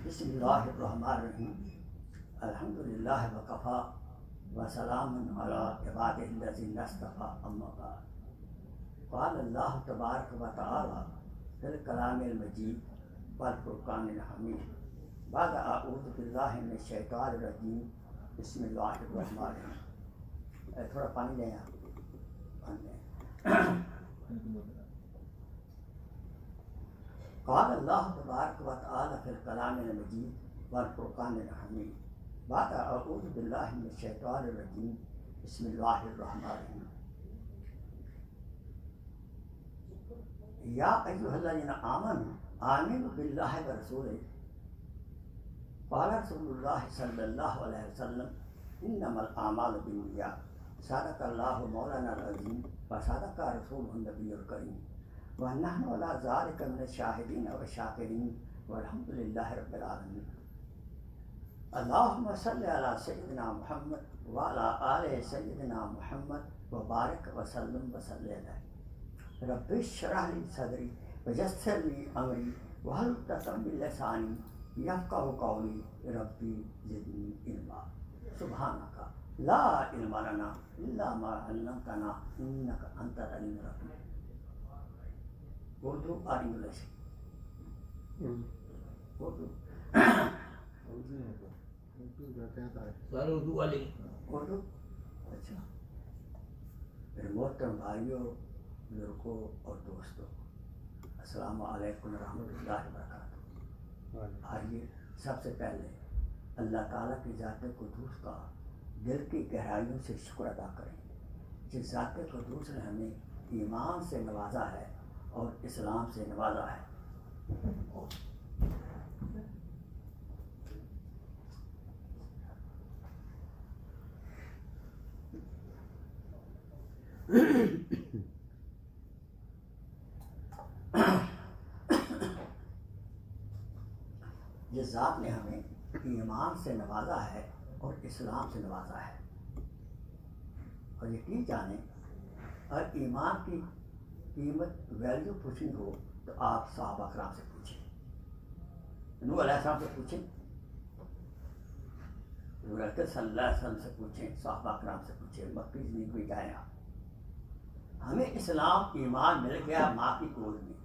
بسم اللہ الرحمن الرحیم الحمدللہ وکفا وسلام علی عبادہ الذین اصطفی اما بعد قال اللہ تبارک و تعالی فی الکلام المجید والفرقان الحمید بعد اعوذ باللہ من الشیطان الرجیم بسم اللہ الرحمن الرحیم. تھوڑا پانی دیں قال اللہ تبارک و تعالی فی الکلام المجید والفرقان الحمید بعد اعوذ باللہ من الشیطان الرجیم بسم اللہ الرحمن الرحیم. یا ایھا الذین آمنوا آمنوا باللہ ورسولہ قال رسول اللہ صلی اللہ علیہ وسلم انما الاعمال بالنیات صدق اللہ مولانا العظیم وصدق رسولہ النبی الکریم ونحن علی ذلک من الشاہدین والشاکرین والحمد للہ رب العالمین. اللہم صلی علی سیدنا محمد وعلی آل سیدنا محمد وبارک وسلم وصلی علیہ. رب اشرح لی صدری ویسر لی امری واحلل عقدۃ من لسانی یفقہوا قولی ربی زدنی علما. سبحانک لا علم لنا الا ما علمتنا انک انت العلیم الحکیم. اردو اور انگلش. اردو اردو والی اردو. اچھا. میرے محترم بھائیوں، بزرگوں اور دوستوں، السلام علیکم ورحمۃ اللہ وبرکاتہ. آئیے سب سے پہلے اللہ تعالیٰ کی ذات قدوس کا دل کی گہرائیوں سے شکر ادا کریں جس ذات قدوس نے ہمیں ایمان سے نوازا ہے اور اسلام سے نوازا ہے. جس ذات نے ہمیں ایمان سے نوازا ہے اور اسلام سے نوازا ہے. اور یقین جانیں اور ایمان کی قیمت ویلیو پوچھنی ہو تو آپ صحابہ کرام سے پوچھیں. نوح علیہ السلام سے پوچھیں، رسول صلی اللہ علیہ وسلم سے پوچھیں، صحابہ کرام سے پوچھیں. مکی زندگی میں جائیں آپ. ہمیں اسلام ایمان مل گیا ماں کی گود میں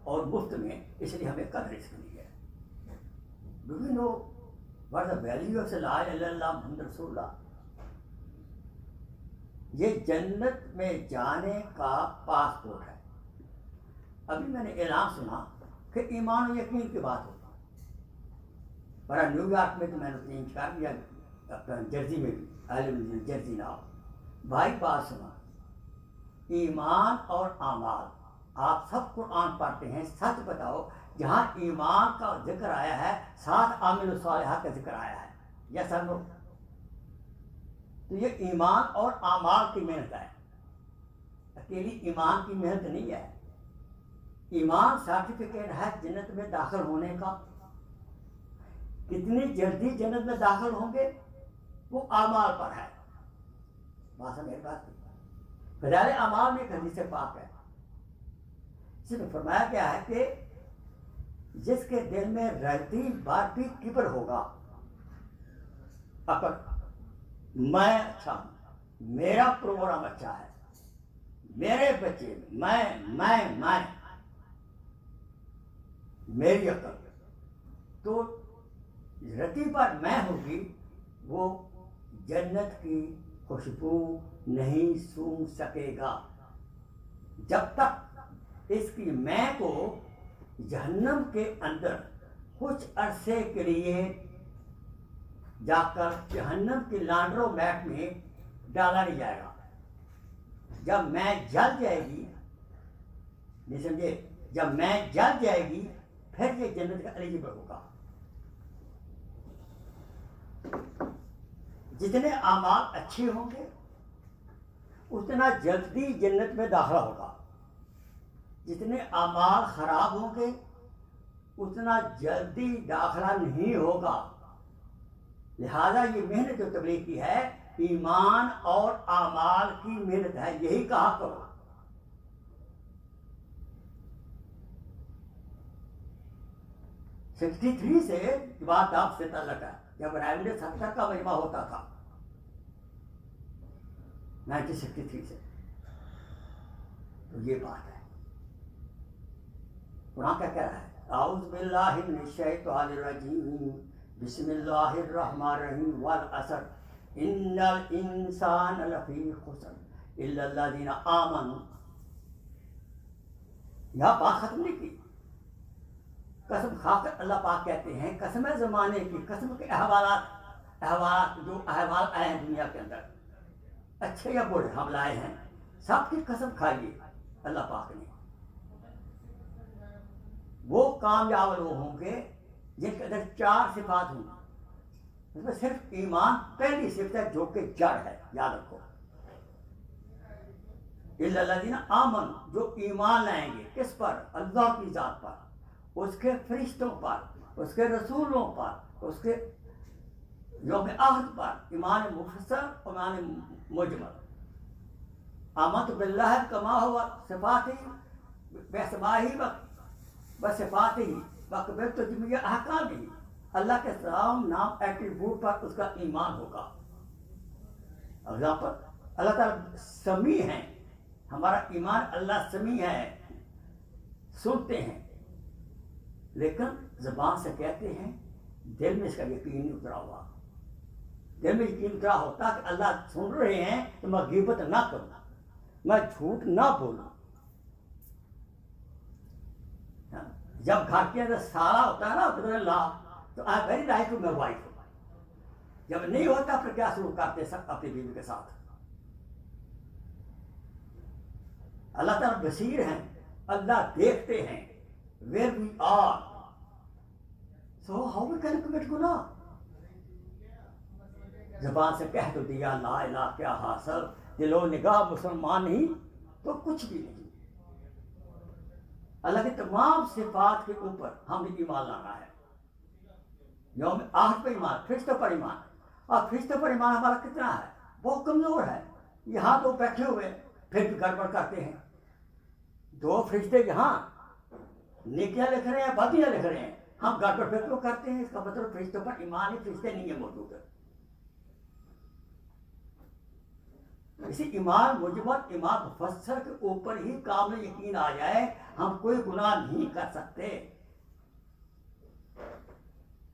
اور مفت میں، اس لیے ہمیں قدر اس کی ہے. Do we know what the value of لا الہ الا اللہ محمد رسول اللہ؟ یہ جنت میں جانے کا پاسپورٹ ہے. ابھی میں نے اعلان سنا کہ ایمان و یقین کی بات ہوتی ہے. برا نیو یارک میں تو میں نے انتخاب کیا، اپنا جرسی میں بھی جرسی نہ ہو. بھائی بات سنا، ایمان اور اعمال. آپ سب قرآن پڑھتے ہیں، سچ بتاؤ جہاں ایمان کا ذکر آیا ہے ساتھ عامل الصالحات کا ذکر آیا ہے. یس اور نو؟ تو یہ ایمان اور اعمال کی محنت ہے، اکیلی ایمان کی محنت نہیں ہے. ایمان سرٹیفکیٹ ہے جنت میں داخل ہونے کا. کتنی جلدی جنت میں داخل ہوں گے وہ اعمال پر ہے. بات میری بات نہیں. فضائل اعمال میں ایک حدیث پاک ہے، اس میں فرمایا گیا ہے کہ جس کے دل میں رہتی باتی کبر ہوگا، اپر میں اچھا ہوں، میرا پروگرام اچھا ہے، میرے بچے میں میری عقل، تو رتی پر میں ہوگی، وہ جنت کی خوشبو نہیں سونگھ سکے گا جب تک اس کی میں کو جہنم کے اندر کچھ عرصے کے لیے جا کر جہنم کی لانڈرو میٹ میں ڈالا نہیں جائے گا. جب میں جل جائے گی، نہیں سمجھے، جب میں جل جائے گی پھر یہ جنت کا ایلیجبل ہوگا. جتنے اعمال اچھے ہوں گے اتنا جلدی جنت میں داخلہ ہوگا. جتنے اعمال خراب ہوں گے اتنا جلدی داخلہ نہیں ہوگا. لہذا یہ محنت جو تبلیغ کی ہے ایمان اور اعمال کی محنت ہے. یہی کہا کرو. 63 سے بات آپ سے تعلق ہے، جب رائے 70 کا مجمع ہوتا تھا 1963 سے، تو یہ بات ہے۔ قرآن کیا کہہ رہا ہے؟ اعوذ باللہ من الشیطان الرجیم، بسم اللہ الرحمن الرحیم، والعصر ان الانسان لفی خسر الا الذین آمنوا۔ یہاں بات ختم نہیں کی، قسم کھا کر اللہ پاک کہتے ہیں قسم زمانے کی، قسم کے احوالات جو احوال آئے ہیں دنیا کے اندر، اچھے یا برے حملے آئے ہیں، سب کی قسم کھائیے اللہ پاک نے۔ وہ کامیاب لوگ ہوں گے جن کے اندر 4 صفات ہوں گی، اس میں صرف ایمان پہلی صفت ہے جو کہ جڑ ہے، یاد رکھو۔ الا الذین آمنوا، جو ایمان لائیں گے کس پر؟ اللہ کی ذات پر، اس کے فرشتوں پر، اس کے رسولوں پر، اس کے یوم آخر پر، ایمان مفصل اور ایمان مجمل۔ آمنت باللہ کما ہوا صفاتی باسمائہ وصفاتہ وقبلت جمیع احکامہ، اللہ کے سلام نام ایٹریبیوٹ پر اس کا ایمان ہوگا۔ اگزامپل، اللہ تعالیٰ سمیع ہیں، ہمارا ایمان اللہ سمیع ہے، سنتے ہیں، لیکن زبان سے کہتے ہیں، دل میں اس کا یقین نہیں اترا ہوا۔ دل میں یقین اترا ہوتا کہ اللہ سن رہے ہیں تو میں غیبت نہ کروں، میں جھوٹ نہ بولوں۔ جب گھر کے اندر سارا ہوتا ہے نا تو اللہ، تو I very like to my wife, جب نہیں ہوتا پھر کیا سلوک کرتے سب اپنی بیوی کے ساتھ؟ اللہ تعالیٰ بصیر ہیں، اللہ دیکھتے ہیں، where we are, so how we can commit گناہ؟ زبان سے کہہ تو دیا لا الہ کیا حاصل، دل و نگاہ مسلمان نہیں تو کچھ بھی نہیں۔ اللہ کی تمام صفات کے اوپر ہم نے ایمان لانا ہے، یوم آخر پر ایمان، فرشتوں پر ایمان۔ اور فرشتوں پر ایمان ہمارا کتنا ہے؟ بہت کمزور ہے۔ یہاں تو بیٹھے ہوئے پھر بھی گڑبڑ کرتے ہیں۔ 2 فرشتے یہاں نیکیاں لکھ رہے ہیں، بدیاں لکھ رہے ہیں، ہم گڑبڑ پھر کیوں کرتے ہیں؟ اس کا مطلب فرشتوں پر ایمان ہی، فرشتے نہیں ہیں موجود ہے۔ اسی ایمان مجمل، ایمان مفسر کے اوپر ہی کامل یقین آ جائے، ہم کوئی گناہ نہیں کر سکتے۔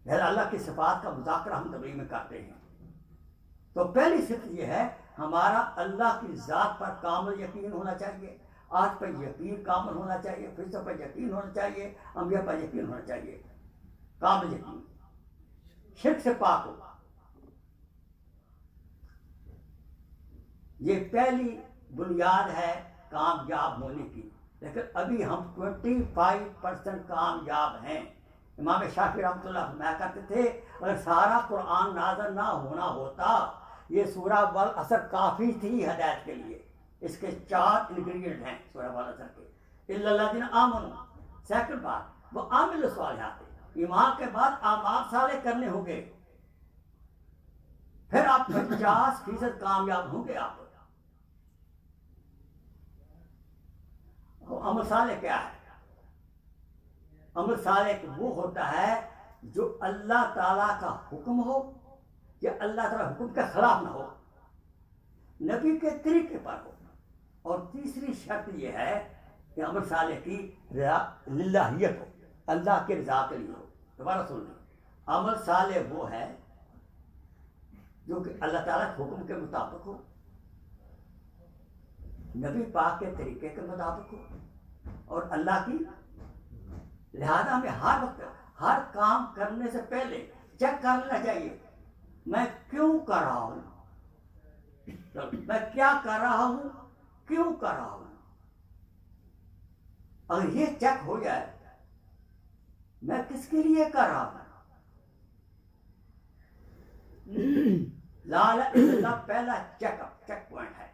لہذا اللہ کی صفات کا مذاکرہ ہم تبلیغ میں کرتے ہیں، تو پہلی صفت یہ ہے ہمارا اللہ کی ذات پر کامل یقین ہونا چاہیے، آج پر یقین کامل ہونا چاہیے، فرشتوں پر یقین ہونا چاہیے، انبیاء پر یقین ہونا چاہیے، کامل یقین، شرک سے پاک ہو۔ یہ پہلی بنیاد ہے کامیاب ہونے کی، لیکن ابھی ہم 25% کامیاب ہیں۔ امام شافعی رحمۃ اللہ فرمایا کرتے تھے اگر سارا قرآن نازل نہ ہونا ہوتا یہ سورہ والعصر کافی تھی ہدایت کے لیے۔ اس کے 4 انگریڈینٹ ہیں سورہ والعصر کے، الا الذین آمنوا، سیکنڈ بات وہ عامل الصالحات، ایمان کے بعد اعمال صالح کرنے ہوں گے، پھر آپ 50% کامیاب ہوں گے۔ آپ عمل صالح کیا ہے؟ عمل صالح وہ ہوتا ہے جو اللہ تعالیٰ کا حکم ہو یا اللہ تعالیٰ حکم کے خلاف نہ ہو، نبی کے طریقے پر ہو، اور تیسری شرط یہ ہے کہ عمل صالح کی للہیت ہو، اللہ کے رضا کے لیے ہو۔ دوبارہ سن لیں، عمل صالح وہ ہے جو کہ اللہ تعالیٰ کے حکم کے مطابق ہو، نبی پاک کے طریقے کے مطابق ہو، اور اللہ کی، لہذا ہمیں ہر وقت ہر کام کرنے سے پہلے چیک کر لینا چاہیے میں کیوں کر رہا ہوں، میں کیا کر رہا ہوں، کیوں کر رہا ہوں۔ اگر یہ چیک ہو جائے میں کس کے لیے کر رہا ہوں، لا الہ الا اللہ پہلا چیک پوائنٹ ہے،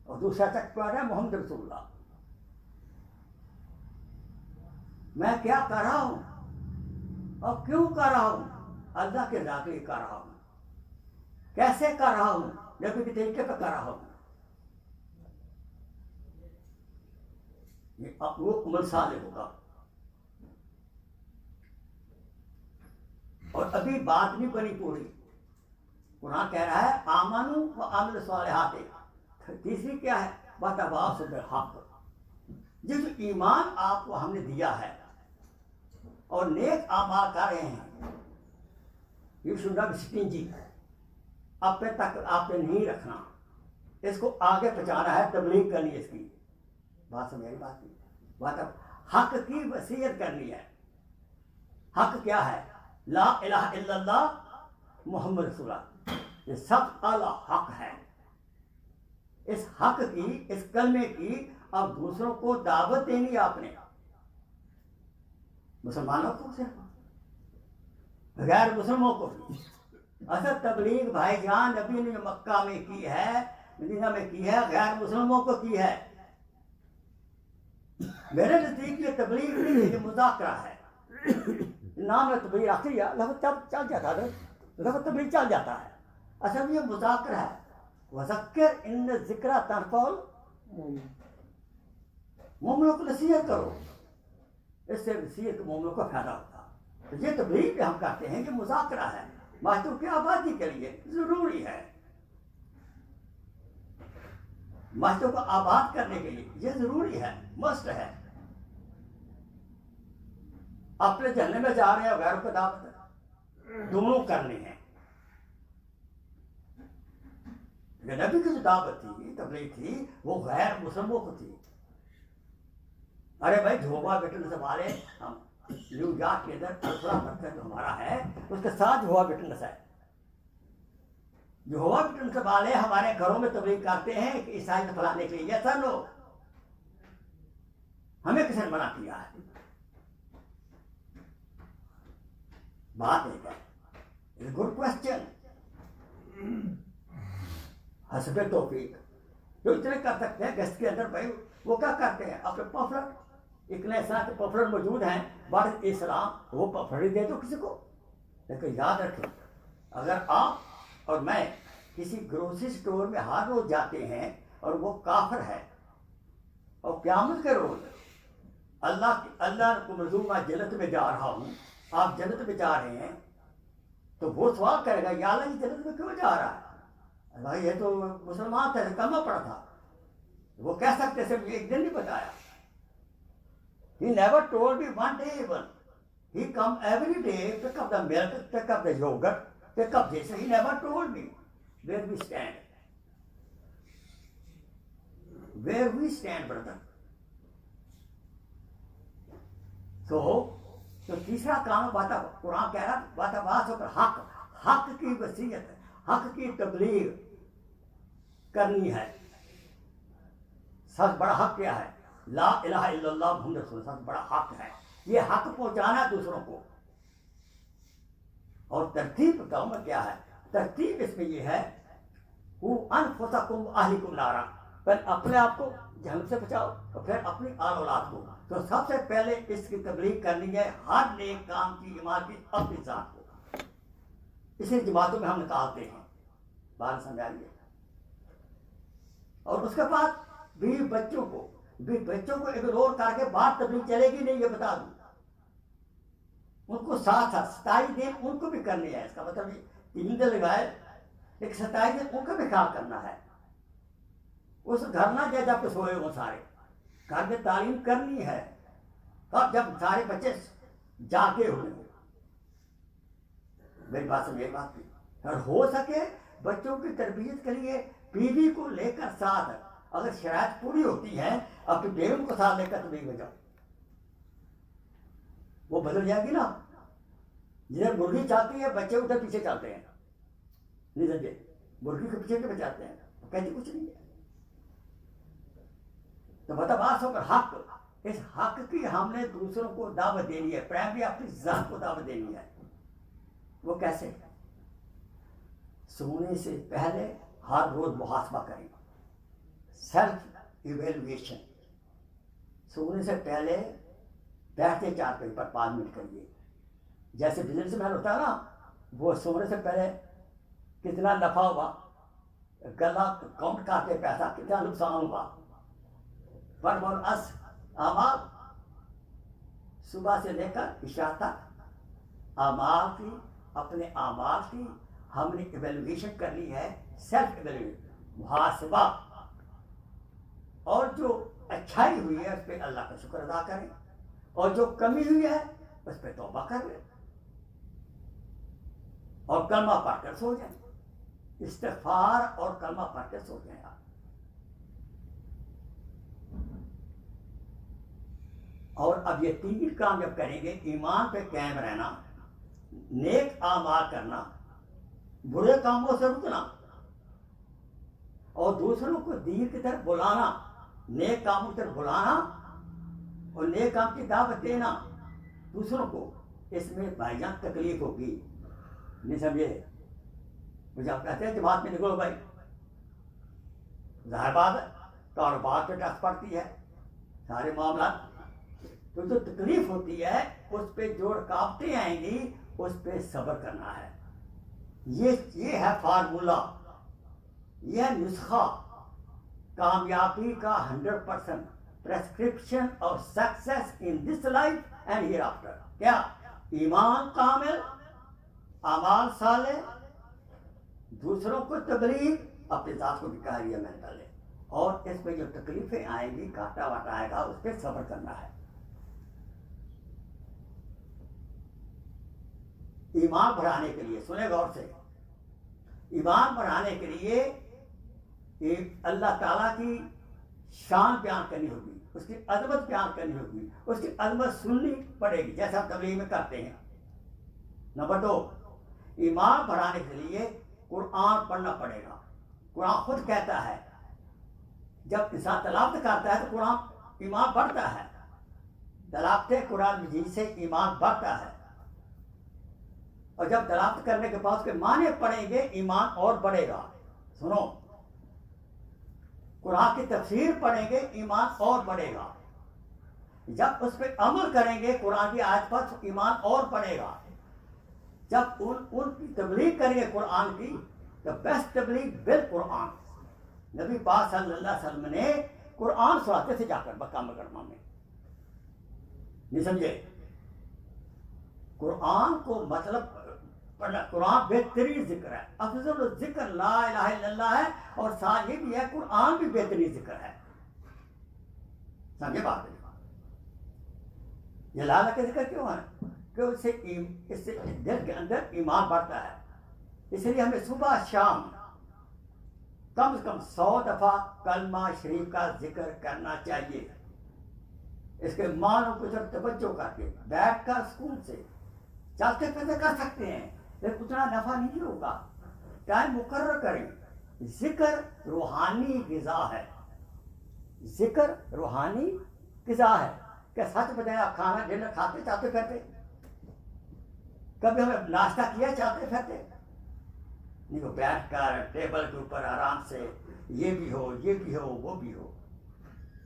اور دوسرا چیک پوائنٹ ہے محمد رسول اللہ۔ میں کیا کر رہا ہوں اور کیوں کر رہا ہوں، اللہ کے رضا کے لیے کر رہا ہوں، کیسے کر رہا ہوں، نبی کے طریقے پہ کر رہا ہوں، یہ وہ عمل صالح ہوگا۔ اور ابھی بات نہیں بنی پوری. قرآن کہہ رہا ہے آمنوا وعملوا الصالحات. تیسری کیا ہے؟ وتواصوا بالحق. جس ایمان آپ کو ہم نے دیا ہے اور نیک اعمال کر رہے ہیں، you should not be stingy. اپنے تک آپ نے نہیں رکھنا، اس کو آگے پہنچانا ہے، تبلیغ کرنی ہے اس کی. بات سمجھ آئی بات نہیں؟ بات حق کی وصیت کرنی ہے. حق کیا ہے؟ لا الہ الا اللہ محمد رسول اللہ. یہ سب اعلیٰ حق ہے. اس حق کی، اس کلمے کی اب دوسروں کو دعوت دینی ہے. آپ نے مسلمانوں کو صرف، غیر مسلموں کو بھی. اصل تبلیغ بھائی جان نبی نے مکہ میں کی ہے، مدینہ میں کی ہے، غیر مسلموں کو کی ہے. میرے نزدیک یہ تبلیغ نہیں ہے، یہ مذاکرہ ہے. نام ہے تبلیغ، آخری لفظ چل جاتا ہے، لفظ تبلیغ چل جاتا ہے. اصل یہ مذاکرہ ہے. وذکر ان ذکر تنفع مومنوں کو نصیحت کرو، اس سے نصیحت مومنوں کو فائدہ ہوتا. تو یہ تبلیغ بھی ہم کرتے ہیں کہ مذاکرہ ہے، معاشروں کی آبادی کے لیے ضروری ہے. معاشروں کو آباد کرنے کے لیے یہ ضروری ہے، مست ہے. اپنے جننے میں جا رہے ہیں، غیروں کو دعوت دونوں کرنے ہیں. نبی کی جو دعوت تھی، تبلیغ تھی، وہ غیر مسلموں کو تھی. ارے بھائی جھوبا وٹنس والے، ہم نیو یارک کے اندر الفرا پتھر جو ہمارا ہے اس کے ساتھ جھوبا وٹنس ہے. جھوبا وٹنس والے ہمارے گھروں میں تبلیغ کرتے ہیں کہ عیسائی پھیلانے کے لیے. سر لو، ہمیں کس نے منع کیا ہے؟ بات ایک ہے. Good question. حسب توفیق جو اتنے کر سکتے ہیں گیسٹ کے اندر بھائی وہ کیا کرتے ہیں؟ اپنے پفلر، اتنے اسلام کے پفلر موجود ہیں، بڑھ اسلام وہ پفلر ہی دے دو کسی کو. لیکن یاد رکھیں، اگر آپ اور میں کسی گروسری اسٹور میں ہر روز جاتے ہیں اور وہ کافر ہے، اور قیامت کے روز اللہ کو منظور میں جنت میں جا رہا ہوں، آپ جنت میں جا رہے ہیں، تو وہ سوال کرے گا یا اللہ یہ جنت میں کیوں جا رہا ہے؟ بھائی یہ تو مسلمان تھا، کلمہ پڑھا تھا. وہ کہہ سکتے سے مجھے ایک دن نہیں بتایا. He never told me one day even. He come every day, pick up the milk, pick up the yogurt, pick up this. He never told me where we stand. Where we stand, brother. تو تیسرا کام قرآن کہہ رہا بات ہو کر حق، حق کی وصیت، حق کی تبلیغ کرنی ہے. سب بڑا حق کیا ہے؟ لا الہ الا اللہ محمد رسول اللہ. سب بڑا حق ہے یہ، حق پہنچانا ہے دوسروں کو. اور ترتیب بتاؤں میں کیا ہے؟ ترتیب اس میں یہ ہے انفسکم اہلکم نارا. پہلے اپنے آپ کو جہنم سے بچاؤ اور پھر اپنی آل اولاد کو. تو سب سے پہلے اس کی تبلیغ کرنی ہے ہر نیک کام کی عمارت کی اپنی ذات کو. اسی جماعتوں میں ہم نکالتے ہیں. بات سمجھ آ رہی ہے؟ اور اس کے بعد بھی بچوں کو اگنور کر کے بات تبلیغ چلے گی نہیں، یہ بتا دوں. ان کو ساتھ ساتھ 27 دن ان کو بھی کرنی ہے. اس کا مطلب 3 دن لگائے، لیکن 27 دن ان کو بھی خیال کرنا ہے. اس گھر نہ جائے جب سوئے ہوں سارے، گھر میں تعلیم کرنی ہے. اب جب سارے بچے جاگے ہوئے ہوں. میری بات سمجھے بات کی. اور ہو سکے بچوں کی تربیت کے لیے بیوی کو لے کر ساتھ، اگر شرائط پوری ہوتی ہے اپنی بیوی کو ساتھ لے کر تبلیغ میں جاؤ. وہ بدل جائے گی نا. جنہیں مرغی چلتی ہے بچے ادھر پیچھے چلتے ہیں. نہیں سمجھے؟ مرغی کے پیچھے بچاتے ہیں، کہتے کچھ نہیں ہے. تو بات ہو کر حق، اس حق کی ہم نے دوسروں کو دعوت دینی ہے. پرائمری اپنی ذات کو دعوت دینی ہے. وہ کیسے؟ سونے سے پہلے ہر روز محاسبہ کریں، سیلف ایویلویشن. سونے سے پہلے بیٹھتے 4 پہ پر 5 منٹ کریے. جیسے بزنس مین ہوتا ہے نا، وہ سونے سے پہلے کتنا نفع ہوا، گلا کاؤنٹ کرتے پیسہ کتنا نقصان ہوا. پر اور اعمال صبح سے لے کر عشاء تک اعمال کی اپنے اعمال کی ہم نے ایویلویشن کر لی ہے، سیلف ایویلویشن، محاسبہ، اور جو اچھائی ہوئی ہے اس پہ اللہ کا شکر ادا کریں، اور جو کمی ہوئی ہے اس پہ توبہ کر لیں اور کلمہ پڑھ کر سو جائیں، استغفار اور کلمہ پڑھ کر سو جائیں آپ۔ اور اب یہ تین کام جب کریں گے، ایمان پہ قائم رہنا، نیک اعمال کرنا، برے کاموں سے رکنا، اور دوسروں کو دین کی طرف بلانا، نیک کاموں کی طرف بلانا اور نیک کام کی دعوت دینا دوسروں کو، اس میں بھائی جان تکلیف ہوگی، نہیں سمجھے؟ مجھے آپ کہتے ہیں جماعت میں نکلو بھائی، ظاہر بات ہے کاروبار پہ ٹیکس پڑتی ہے، سارے معاملات، تو جو تکلیف ہوتی ہے اس پہ جو رکاوٹیں آئیں گی اس پہ صبر کرنا ہے۔ یہ ہے فارمولہ، یہ ہے نسخہ کامیابی کا 100% prescription of success in this life and ہیئر آفٹر۔ کیا؟ ایمان کامل، اعمال صالح، دوسروں کو تبلیغ، اپنے ذات کو بھی کہا لیا میں نے پہلے، اور اس پہ جو تکلیفیں آئیں گی، گھاٹا واٹا آئے گا، اس پہ صبر کرنا ہے۔ ایمان بڑھانے کے لیے، سنیں غور سے، ایمان بڑھانے کے لیے اللہ تعالیٰ کی شان بیان کرنی ہوگی، اس کی عظمت بیان کرنی ہوگی، اس کی عظمت سننی پڑے گی جیسا ہم تبلیغ میں کرتے ہیں۔ نمبر 2، ایمان بڑھانے کے لیے قرآن پڑھنا پڑے گا۔ قرآن خود کہتا ہے جب انسان تلاوت کرتا ہے تو قرآن ایمان بڑھتا ہے، تلاوت قرآن مجید سے ایمان بڑھتا ہے، اور جب تلاوت کرنے کے بعد اس کے معنی پڑھیں گے ایمان اور بڑھے گا۔ سنو، قرآن کی تفسیر پڑھیں گے ایمان اور بڑھے گا، جب اس پہ عمل کریں گے قرآن کی آیت پر ایمان اور بڑھے گا، جب ان کی تبلیغ کریں گے قرآن کی، تو بیسٹ تبلیغ بالقرآن۔ نبی پاک صلی اللہ علیہ وسلم نے قرآن سناتے تھے جا کر مکہ مکرمہ میں، نہیں سمجھے؟ قرآن کو مطلب پڑھنا، قرآن بہترین ذکر ہے، افضل الذکر لا الہ الا اللہ ہے، اور ساتھ یہ بھی ہے قرآن بھی بہترین ذکر ہے۔ سمجھے بات ہے؟ یہ لا الہ کا ذکر کیوں ہے؟ کہ اس سے دل کے اندر ایمان بڑھتا ہے، اس لیے ہمیں صبح شام کم سے کم 100 دفعہ کلمہ شریف کا ذکر کرنا چاہیے، اس کے معنوں کو طرف توجہ کر کے بیٹھ کر سکون سے، چلتے پھرتے کر سکتے ہیں لیکن اتنا نفع نہیں ہوگا، ٹائم مقرر کریں۔ ذکر روحانی غذا ہے، ذکر روحانی غذا ہے۔ کہ سچ بتائیں، آپ کھانا ڈنر کھاتے چلتے پھرتے؟ کبھی ہمیں ناشتہ کیا چلتے پھرتے؟ نہیں، وہ بیٹھ کر ٹیبل کے اوپر آرام سے یہ بھی ہو، یہ بھی ہو، وہ بھی ہو۔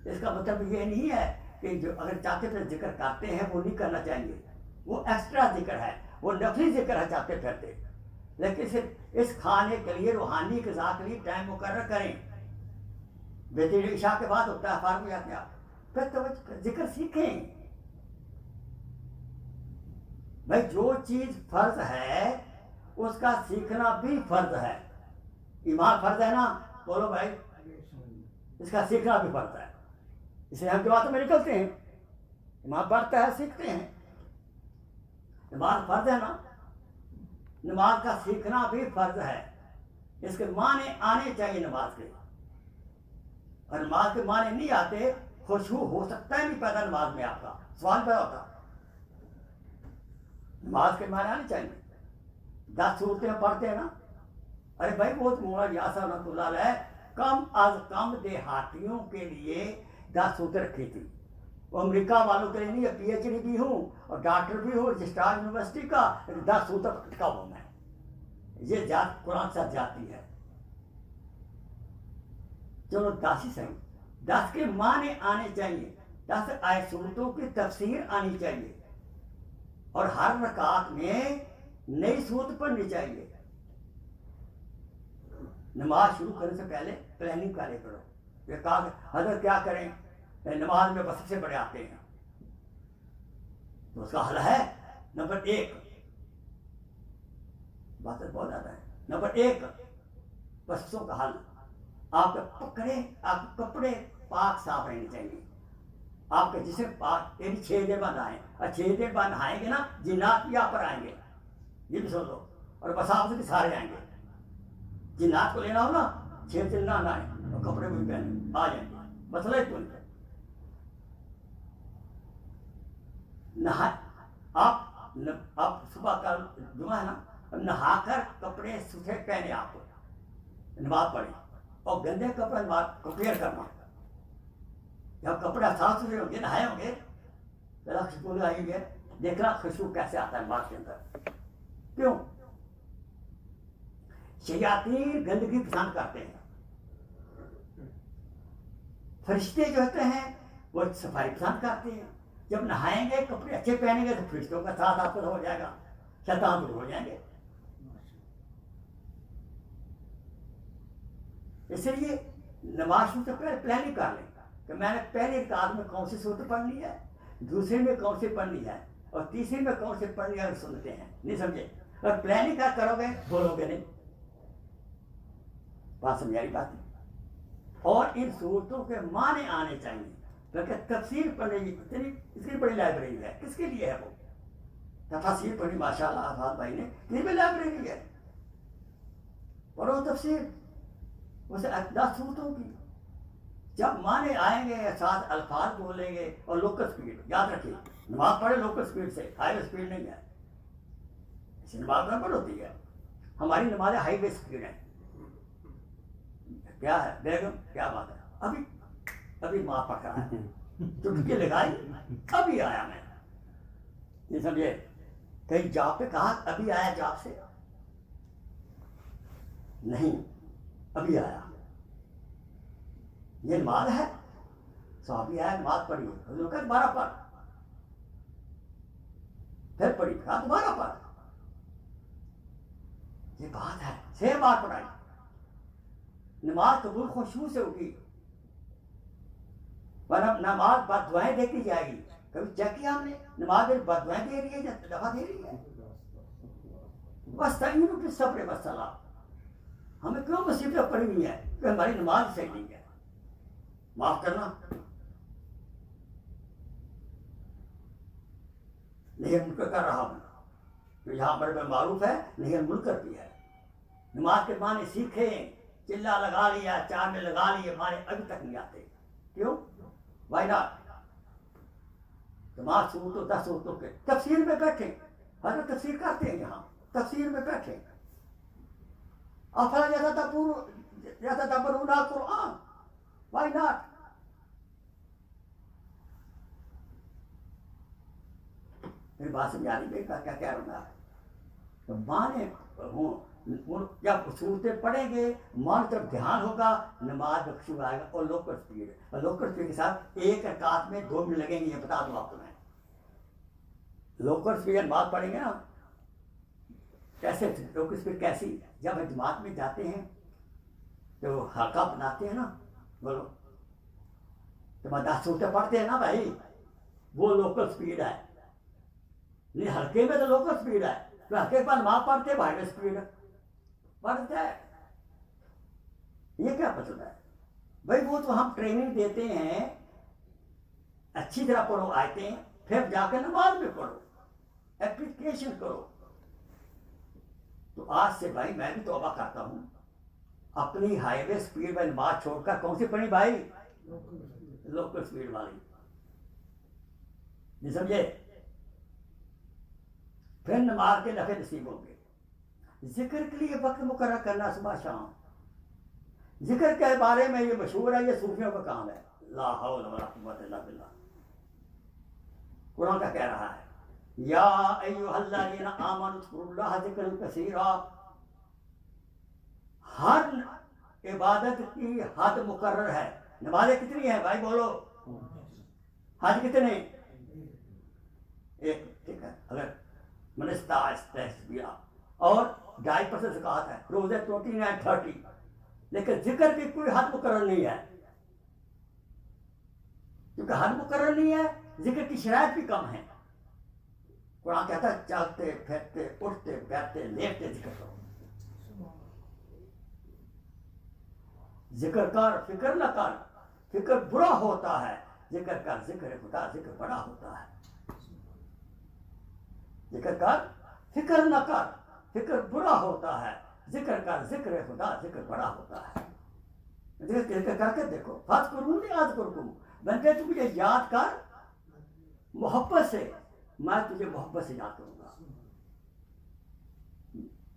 اس کا مطلب یہ نہیں ہے کہ جو اگر چاہتے پھرتے ذکر کرتے ہیں وہ نہیں کرنا چاہیے، وہ ایکسٹرا ذکر ہے، وہ نفلی ذکر ہے چاہتے پھرتے، لیکن صرف اس کھانے کے لیے روحانی غذا کے لیے ٹائم مقرر کریں۔ بہترین عشاء کے بعد ہوتا ہے، فارغ ہو جاتے ہیں آپ، پھر تو ذکر سیکھیں۔ بھائی جو چیز فرض ہے اس کا سیکھنا بھی فرض ہے۔ ایمان فرض ہے نا، بولو بھائی، اس کا سیکھنا بھی فرض ہے، اس لیے ہم جماعتوں میں نکلتے ہیں، ایمان بڑھتا ہے، سیکھتے ہیں۔ نماز فرض ہے نا، نماز کا سیکھنا بھی فرض ہے، اس کے معنی آنے چاہیے نماز کے، اور نماز کے معنی نہیں آتے، خشوع ہو سکتا ہے نہیں پیدا نماز میں، آپ کا سوال پیدا ہوتا، نماز کے معنی آنے چاہیے۔ 10 صورتیں پڑھتے ہیں نا، ارے بھائی وہ مولانا یاسر رحمۃ اللہ علیہ کم از کم دیہاتیوں کے لیے 10 صورتیں رکھی تھی، وہ امریکہ والوں کے لیے نہیں، پی ایچ ڈی بھی ہوں اور ڈاکٹر بھی ہوں رجسٹرار یونیورسٹی کا، 10 صورتیں اٹکا ہوا میں، یہ جات قرآن سے جاتی ہے۔ چلو 10 ہی صحیح، 10 کے معنی آنے چاہیے، 10 آیت صورتوں کی تفسیر آنی چاہیے، اور ہر رکعت میں نئی صورت پڑھنی چاہیے۔ نماز شروع کرنے سے پہلے پلاننگ کرے کرو، یہ کہا کہ حضرت کیا کریں، نماز میں بس سب سے بڑے آتے ہیں، تو اس کا حل ہے نمبر 1، بات بہت زیادہ ہے. نمبر 1 وسوسوں کا حل. آپ کے کپڑے پاک صاف رہنے چاہیے. آپ کے جسم پاک 6 دن بعد آئیں اور 6 دن بعد نہائیں گے نا جنات بھی آپ پر آئیں گے. یہ بھی سن لو. اور بس آپ سے بھی سارے آئیں گے. جنات کو لینا ہو نا 6 دن نہ نہائیں اور کپڑے بھی پہنے آ جائیں گے. مسئلہ ہی کوئی نہیں. نہا آپ صبح کا جمعہ ہے نا, نہا کر کپڑے سفید پہنے آپ نماز پڑھیں اور گندے کپڑے نماز کمپیئر کرنا. جب کپڑے صاف ستھرے ہوں گے نہائے ہوں گے ذرا خوشبو آئیں گے, دیکھنا خوشبو کیسے آتا ہے نماز کے اندر. کیوں؟ شیاطین گندگی پسند کرتے ہیں. فرشتے جو ہوتے ہیں وہ صفائی پسند کرتے ہیں. جب نہائیں گے کپڑے اچھے پہنیں گے تو فرشتوں کا ساتھ آپ کو ہو جائے گا, شیطان دور ہو جائیں گے. اس لیے نماز سے پہلے پلاننگ کر لیں کہ میں نے پہلی رکعت میں کون سی صورت پڑھنی ہے, دوسرے میں کون سی پڑھنی ہے اور تیسرے میں کون سی پڑھنی ہے. سنتے ہیں نہیں سمجھے. اور پلاننگ کیا کرو گے بولو گے نہیں. بات سمجھ آئی بات. اور ان صورتوں کے معنی آنے چاہیے. کیونکہ تفسیر پڑھنے کی اتنی بڑی لائبریری ہے, کس کے لیے ہے وہ؟ تفسیر پڑھی ماشاء اللہ آزاد بھائی نے, کتنی بڑی لائبریری ہے. پڑھو تفسیر اسے 10 صورتوں کی. جب معنی آئیں گے ساتھ الفاظ بولیں گے. اور لوکل اسپیڈ یاد رکھیے, نماز پڑھے لوکل اسپیڈ سے, ہائی وے اسپیڈ نہیں ہے. اس نماز گڑبڑ ہوتی ہے. ہماری نمازیں ہائی وے اسپیڈ ہیں. کیا ہے بیگم, کیا بات ہے, ابھی ماں پڑھ رہا ہے, چٹکی لگائی ابھی آیا میں. نہیں سمجھے. کہیں جاب پہ کہا ابھی آیا جاب سے, نہیں ابھی آیا. یہ نماز ہے. صحابی آیا نماز پڑھی, حضور کہا دوبارہ پڑھ, پھر پڑھی, کہا دوبارہ پڑھ. یہ بات ہے. 6 بار پڑھائی. نماز قبول خشوع سے ہوگی, ورنہ نماز بد دعائیں دیتی جائے گی. کبھی چیک کیا ہم نے نماز میں بد دعائیں دے رہی ہے یا دفعہ دے رہی ہے؟ بس تعینوا بالصبر والصلاۃ. ہمیں کیوں مصیبتیں پڑی ہوئی ہیں کہ ہماری نماز صحیح نہیں ہے. معاف کرنا. نہیں منکر کر رہا ہوں, یہاں پر میں معروف ہے, نہیں منکر بھی ہے. نماز کے معنی سیکھیں. چلا لگا لیا, 4 میں لگا لیے, معنی ابھی تک نہیں آتے. کیوں؟ Why not. نماز صورتوں 10 صورتوں کے تفسیر میں بیٹھیں. حضرت تفسیر کرتے ہیں یہاں, تفسیر میں بیٹھیں. افلا یتدبرون القرآن, وائی ناٹ. میری بات سمجھا رہی ہے کیا کہہ رہا ہوں. مانے ہوں جب صورتیں پڑھیں گے مان طرف دھیان ہوگا, نماز میں خشوع آئے گا. اور لوکل اسپیڈ, اور لوکل اسپیڈ کے ساتھ 1 رکعت میں 2 منٹ لگیں گے. یہ بتا دوں آپ کو میں. لوکل اسپیڈ بات پڑھیں گے نا کیسے, لوکل اسپیڈ کیسی. جب جماعت میں جاتے ہیں تو حلقہ بناتے ہیں نا, بولو تو 10 صورتیں پڑھتے ہیں نا بھائی, وہ لوکل اسپیڈ ہے. نہیں ہلکے میں تو لوکل اسپیڈ ہے, تو ہلکے پر نماز پڑھتے بھائی اسپیڈ پڑھتا ہے. یہ کیا مطلب ہے بھائی؟ وہ تو ہم ٹریننگ دیتے ہیں, اچھی طرح پڑھو آیتیں, پھر جا کے نماز میں پڑھو, اپلیکیشن کرو. تو آج سے بھائی میں بھی توبہ کرتا ہوں, اپنی ہائی وے اسپیڈ میں نماز چھوڑ کر کون سی پڑھی بھائی؟ لوکل اسپیڈ والی. نہیں سمجھے. پھر نماز کے نفع نصیب ہوں گے. ذکر کے لیے وقت مقرر کرنا صبح شام. ذکر کے بارے میں یہ مشہور ہے, یہ صوفیوں کا کام ہے. لا حول ولا قوت الا باللہ. قرآن کا کہہ رہا ہے یا ایھا الذین آمنوا اذکروا اللہ ذکرا کثیرا. ہر عبادت کی حد مقرر ہے. نمازیں کتنی ہیں بھائی بولو؟ حج کتنے؟ 1. ٹھیک ہے. اگر اور 2.5% زکوٰۃ ہے. روزے 29 30. لیکن ذکر کی کوئی حد مقرر نہیں ہے. کیونکہ حد مقرر نہیں ہے, ذکر کی شرائط بھی کم ہے. قرآن کہتا ہے چلتے پھرتے اٹھتے بیٹھتے لیٹتے ذکر کرو. ذکر کر فکر نہ کر، فکر برا ہوتا ہے، ذکر کر ذکر خدا ذکر بڑا ہوتا ہے. ذکر کر فکر نہ کر، فکر برا ہوتا ہے، ذکر کر ذکر خدا ذکر بڑا ہوتا ہے. ذکر کر کے دیکھو، فاذکرونی اذکرکم، بندے تو مجھے یاد کر محبت سے، میں تجھے محبت سے یاد کروں گا.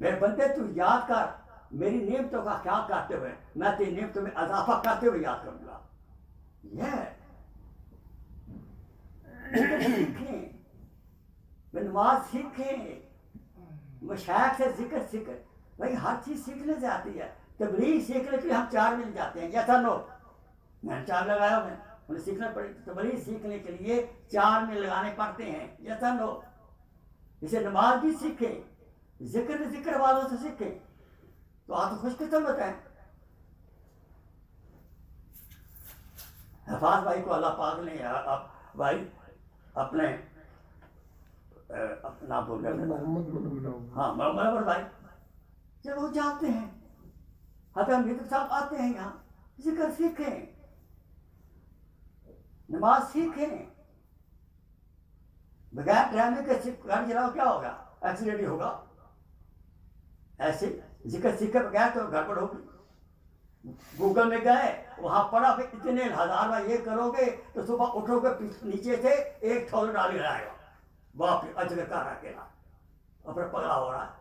میرے بندے تو یاد کر میری نعمتوں کا خیال کرتے ہوئے، میں تیری نعمتوں میں اضافہ کرتے ہوئے یاد کروں گا. یہ سیکھیں، نماز سیکھیں، مشائخ سے ذکر سیکھیں. بھائی ہر چیز سیکھنے سے آتی ہے. تبلیغ سیکھنے کے لیے ہم 4 مل جاتے ہیں، یس اور نو؟ میں نے 4 لگایا میں انہیں سیکھنا پڑے. تبلیغ سیکھنے کے لیے 4 مل لگانے پڑتے ہیں، یس اور نو؟ اسے نماز بھی سیکھیں، ذکر والوں سے سیکھیں تو آپ تو خوش قسمت ہیں. حفاظ بھائی کو اللہ پاک نے بھائی اپنے اپنا بول رہے ہاں محمد بھائی جب وہ جاتے ہیں، حضرت امیر صاحب آتے ہیں یہاں، ذکر سیکھیں، نماز سیکھیں. بغیر ڈرائیونگ کے گاڑی چلاؤ کیا ہوگا؟ ایکسیڈنٹ ہی ہوگا. ایسے ذکر سیکھے بغیر تو گڑبڑ ہوگی. گوگل میں گئے وہاں پڑھا پھر اتنے 1000 میں یہ کرو گے تو صبح اٹھو گے نیچے سے 1000 ڈالر آئے گا. باپ رے اجر کر اکیلا اور پھر پگلا ہو رہا ہے.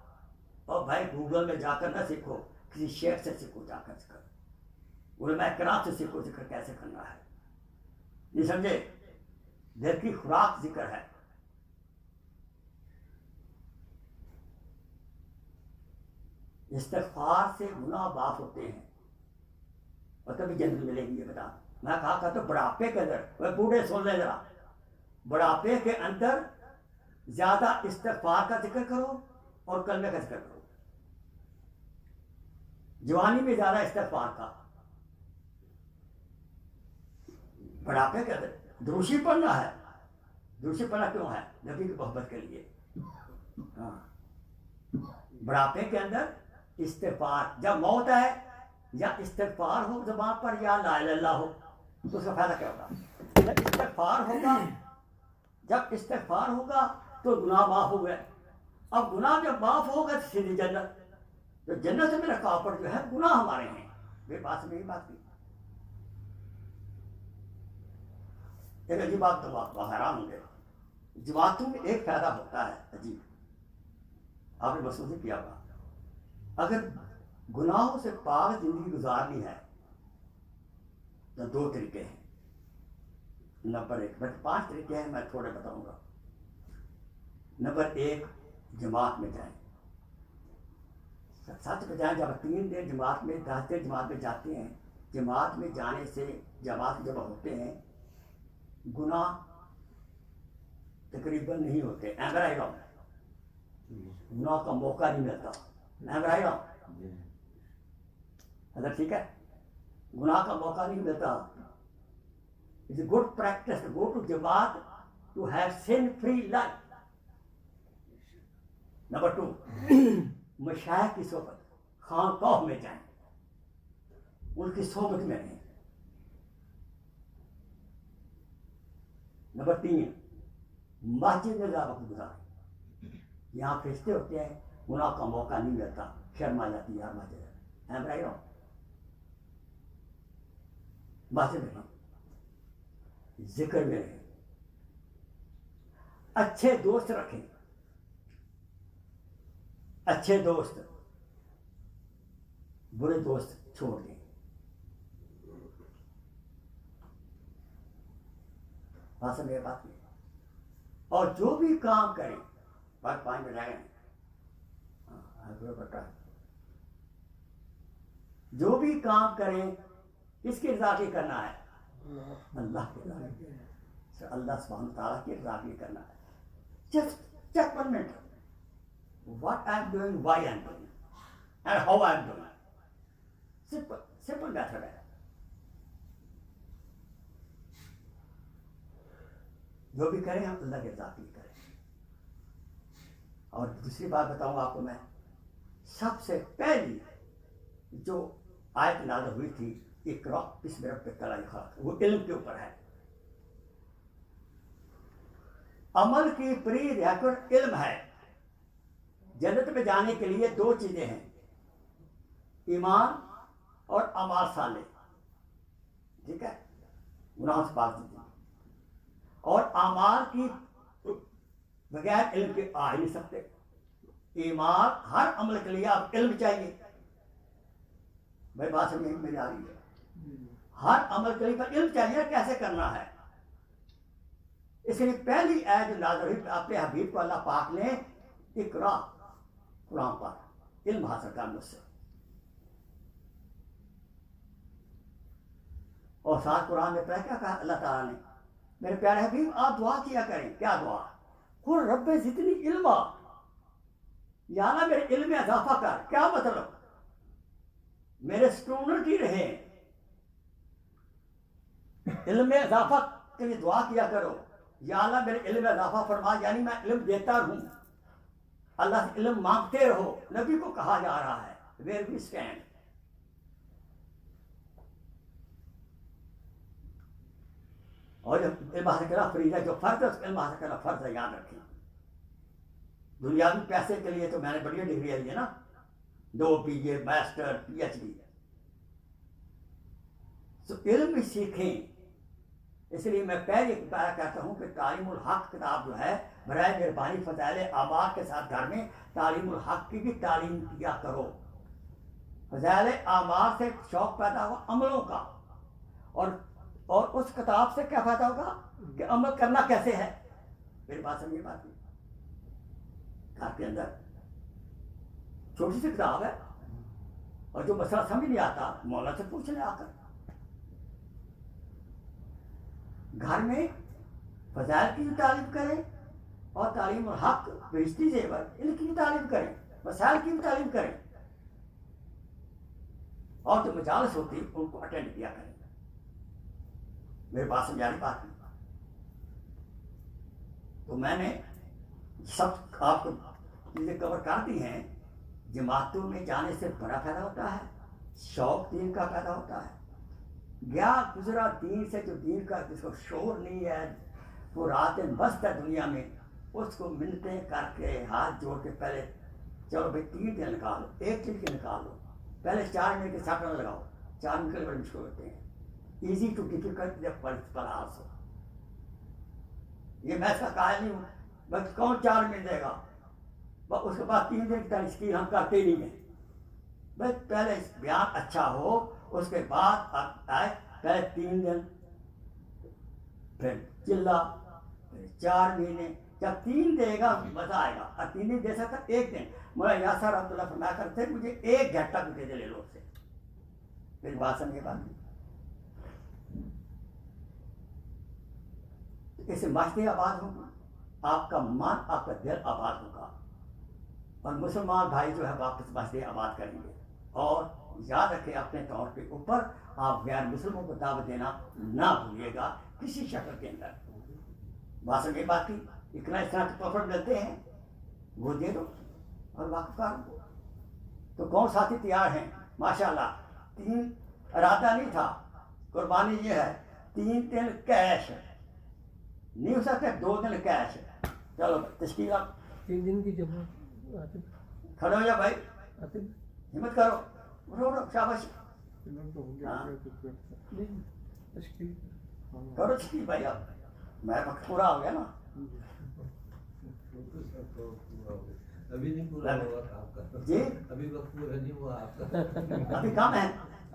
اور بھائی گوگل میں جا کر نہ سیکھو، کسی شیخ سے سیکھو، جا کر سیکھو، علماء کرام سے سیکھو ذکر کیسے کرنا ہے. نہیں سمجھے؟ دل کی خوراک ذکر ہے. استغفار سے گناہ معاف ہوتے ہیں اور تبھی جنت ملے گی. یہ بتا میں کہا تو بڑھاپے کے اندر، وہ بوڑھے سن لے ذرا، بڑھاپے کے اندر زیادہ استغفار کا ذکر کرو اور کلمے کا ذکر کرو. جوانی میں زیادہ استغفار کا، بڑھاپے کے اندر دروشی پڑھنا ہے. دروشی پڑھنا کیوں ہے؟ نبی کی محبت کے لیے. ہاں بڑھاپے کے اندر استغفار، جب موت ہے یا استغفار ہو زبان پر یا لا الہ الا اللہ ہو تو اس کا فائدہ کیا ہوگا؟ جب استغفار ہوگا، جب استغفار ہوگا تو گناہ معاف ہو گئے. اب گناہ جب معاف ہوگا تو سیدھی جنت. تو جنت سے میرا کاپڑ جو ہے گناہ ہمارے ہیں. میری بات سے بات کی ایک عجیب بات تو آپ حیران ہوں گے. جماعتوں میں ایک فائدہ ہوتا ہے عجیب، آپ نے محسوس کیا ہوگا. اگر گناہوں سے پاک زندگی گزارنی ہے تو 2 طریقے ہیں. نمبر 1، بس 5 طریقے ہیں، میں تھوڑے بتاؤں گا. نمبر 1، جماعت میں جائیں. سچ بتائیں، جب 3 دن جماعت میں 10 دن جماعت میں جاتے ہیں، جماعت میں جانے سے جماعت جب ہوتے ہیں گناہ تقریباً نہیں ہوتے. گناہ کا موقع نہیں ملتا. حضرت ٹھیک ہے، گناہ کا موقع نہیں ملتا. It's a good practice to go to جماعت to have sin-free life. Number 2، مشائخ کی صحبت، خانقاہ میں جائیں، ان کی صحبت میں رہیں. نمبر 3، مسجد میں زیادہ وقت گزاریں. یہاں فرشتے ہوتے ہیں، گناہ کا موقع نہیں ملتا، شرم آ جاتی ہے یار مسجد ہے. مسجد میں رہیں، ذکر میں رہیں، اچھے دوست رکھیں. اچھے دوست، برے دوست چھوڑ دیں. بات سمجھے بات نہیں. اور جو بھی کام کریں، بات 5 میں رہ گئے، جو بھی کام کریں کس کی رضا کے کرنا ہے؟ اللہ کے رضا کے، اللہ سبحانہ تعالیٰ کی رضا کے کرنا ہے. Just check 1 minute. What I am doing, why I am doing, and how I am doing. Simple method ہے. جو بھی کریں ہم اللہ کے رضا کے کریں. اور دوسری بات بتاؤں آپ کو میں، سب سے پہلی جو آیت نازل ہوئی تھی اقرا بسم ربک الذی خلق، وہ علم کے اوپر ہے. عمل کی پری ریکارڈ علم ہے. جنت میں جانے کے لیے دو چیزیں ہیں، ایمان اور اعمال صالح. ٹھیک ہے، گناہ سے پاک دیجیے. اور اعمال کی بغیر علم کے آ ہی نہیں سکتے. ایمان، ہر عمل کے لیے آپ علم چاہیے. بھائی بات سمجھ میری آ رہی ہے؟ ہر عمل کے لیے علم چاہیے کیسے کرنا ہے. اس لیے پہلی آیت جو نازل ہوئی اپنے حبیب کو اللہ پاک نے اقرا، قرآن پاک، علم حاصل کر مجھ سے. اور ساتھ قرآن میں پڑھا کیا کہا اللہ تعالیٰ نے؟ میرے پیارے حبیب آپ دعا کیا کریں. کیا دعا؟ قل رب زدنی علما، یا اللہ میرے علم میں اضافہ کر. کیا مطلب؟ میرے اسٹوڈنٹ ہی رہے. علم میں اضافہ کے لیے دعا کیا کرو، یا اللہ میرے علم میں اضافہ فرما، یعنی میں علم دیتا رہوں. اللہ سے علم مانگتے رہو. نبی کو کہا جا رہا ہے ویئر وی اسٹینڈ. اور جب علم حاصل کرنا فریضہ، جو فرض ہے اس علم حاصل کرنا فرض ہے، یاد رکھیں. دنیاوی پیسے کے لیے تو میں نے بڑی ڈگری لی ہے نا، 2 PA، ماسٹر، PhD. تو علم بھی سیکھیں. اس لیے میں پہلے بتایا کرتا ہوں کہ تعلیم الحق کتاب جو ہے، برائے مہربانی فضائل اعمال کے ساتھ گھر میں تعلیم الحق کی بھی تعلیم کیا کرو. فضائل اعمال سے شوق پیدا ہوا عملوں کا، اور اس کتاب سے کیا فائدہ ہوگا کہ عمل کرنا کیسے ہے. میری بات سمجھے بات نہیں. گھر کے اندر چھوٹی سی کتاب ہے، اور جو مسئلہ سمجھ نہیں آتا مولانا سے پوچھ لیں آ کر. گھر میں فضائل کی بھی تعلیم کریں، اور تعلیم الحق بہشتی زیور ان کی بھی تعلیم کریں، مسائل کی بھی تعلیم کریں. اور جو مجالس ہوتی ان کو اٹینڈ کیا کریں. میرے پاس سمجھا رہی بات نہیں. تو میں نے سب آپ کو چیزیں کور کر دی ہیں. جماعتوں میں جانے سے بڑا فائدہ ہوتا ہے، شوق دین کا پیدا ہوتا ہے. گیا گزرا دین سے، جو دین کا جس کو شعور نہیں ہے، وہ رات مست ہے دنیا میں، اس کو منتیں کر کے ہاتھ جوڑ کے پہلے چلو بھائی 3 دن نکالو، 1 دن کے نکالو. پہلے 4 منٹ کے ساتھ نہ لگاؤ. 4 منٹ کے لیے بڑے مشکل ہوتے ہیں. ایزی ٹو ڈیفیکلٹ پر آلسو. یہ میں اس کا قائل نہیں ہوں، بس کون 4 منٹ دے گا؟ اس کے بعد 3 دن کی تشکیل ہم کرتے ہی نہیں ہیں. بس پہلے بیان اچھا ہو، اس کے بعد آئے پہلے 3 دن، پھر چلا، پھر 4 مہینے. جب 3 دے گا مزہ آئے گا. اور 3 دن دے سکتا 1 دن. مولانا یاسر رحمۃ اللہ فرمایا کرتے مجھے 1 گھنٹہ بھی دے دے لے لو اس سے. میری بات سمجھے بات نہیں. اس سے مسجدیں آباد ہوں گی، آپ کا من، آپ کا دل آباد ہوگا، اور مسلمان بھائی جو ہے واپس مسجدیں آباد کریں گے. اور یاد رکھیں اپنے طور کے اوپر آپ غیر مسلموں کو دعوت دینا نہ بھولیے گا کسی شکل کے اندر. بات سمجھے بات کی. اتنا اس طرح کے توفر ملتے ہیں وہ دے دو اور واقف کر دو. تو کون ساتھی تیار ہیں؟ ماشاءاللہ. 3 ارادہ نہیں تھا، قربانی یہ ہے 3 دن کیش نہیں ہو سکتے، 2 دن کیش. چلو تشکیل آپ 3 دن کی جمع. کھڑے ہو جا بھائی، ہمت کرو، رو شاباش. کرو تشکیل بھائی. آپ میرا وقت پورا ہو گیا نا. ابھی نہیں پورا ہوا آپ کا. جی ابھی وقت پورا نہیں ہوا آپ کا. ابھی کم ہے.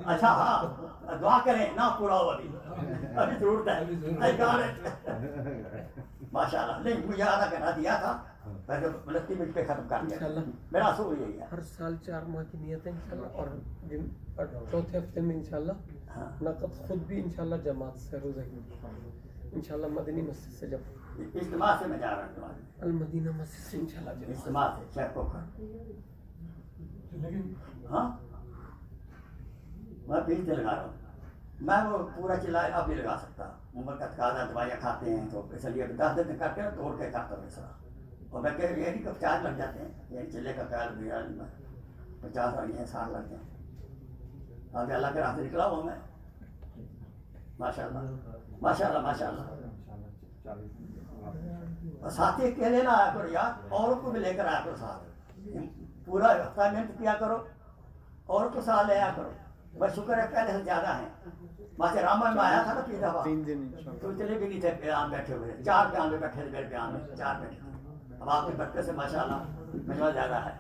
اچھا ہاں دعا کریں نہ پورا ہو، ابھی ضرورت ہے. ماشاء اللہ. نہیں مجھے آدھا گھنٹہ دیا تھا، میں جو 29 منٹ پہ ختم کر دیا. میرا اصول یہی ہے. ہر سال 4 ماہ کی نیت ہے انشاءاللہ. اور چوتھے ہفتے میں انشاءاللہ نقد خود بھی انشاءاللہ جماعت سے روزہ انشاءاللہ مدنی مسجد سے جب اجتماع سے میں جا رہا ہوں، المدینہ مسجد سے انشاءاللہ اجتماع سے شیخ کوکھر. ہاں میں 20 دن لگا رہا ہوں. میں وہ پورا چلا اب نہیں لگا سکتا. عمر کا تقاضا، دوائیاں کھاتے ہیں تو اس لیے 10 دن کر کے توڑ کے کرتا ہوں اس طرح. اور میں کہ یہ نہیں کہ 50 لگ جاتے ہیں، یہ چلے کا خیال بھی 50 اور یہ 60 لگ جائیں. آگے اللہ کے راستے نکلا ہوں میں. ماشاء اللہ ماشاء اللہ ماشاء اللہ. اور ساتھی اکیلے نہ آیا کرو یار, اوروں کو بھی لے کر آیا کرو ساتھ. پورا ہفتہ محنت کیا کرو, اور کو ساتھ لے آیا کرو. بس شکر ہے پہلے سے زیادہ ہیں. ماسٹر راما میں آیا تھا نا 3 دفعہ, 3 دن تو چلے بھی نہیں تھے بیان بیٹھے ہوئے, 4 بیان میں بیٹھے تھے, میرے بیان میں 4 بیٹھے تھے. اب آپ کے برکت سے ماشاء اللہ مجموعہ زیادہ ہے.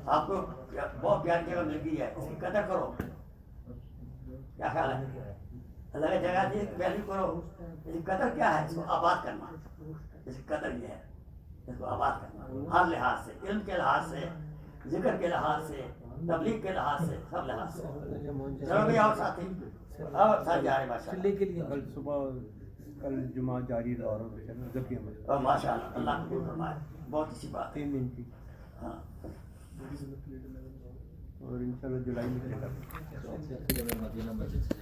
آپ کو بہت پیاری جگہ مل گئی ہے, اس کی قدر کرو. کیا خیال ہے؟ اللہ کی جگہ دی ویلیو کرو. اس کی قدر کیا ہے؟ اس کو آباد کرنا. اس کی قدر یہ ہے, اس کو آباد کرنا ہر لحاظ سے, علم کے لحاظ سے, ذکر کے لحاظ سے, تبلیغ کے لحاظ سے, سب لحاظ سے. چلو بھائی اور ساتھی اور ساتھ جا رہے ماشاء اللہ. کل صبح کل جمعہ جاری رہا اور ماشاء اللہ اللہ قبول فرمائے. بہت اچھی بات ہے. 3 دن کی, ہاں اور انشاءاللہ جولائی میں چلے گا. مدینہ مسجد سے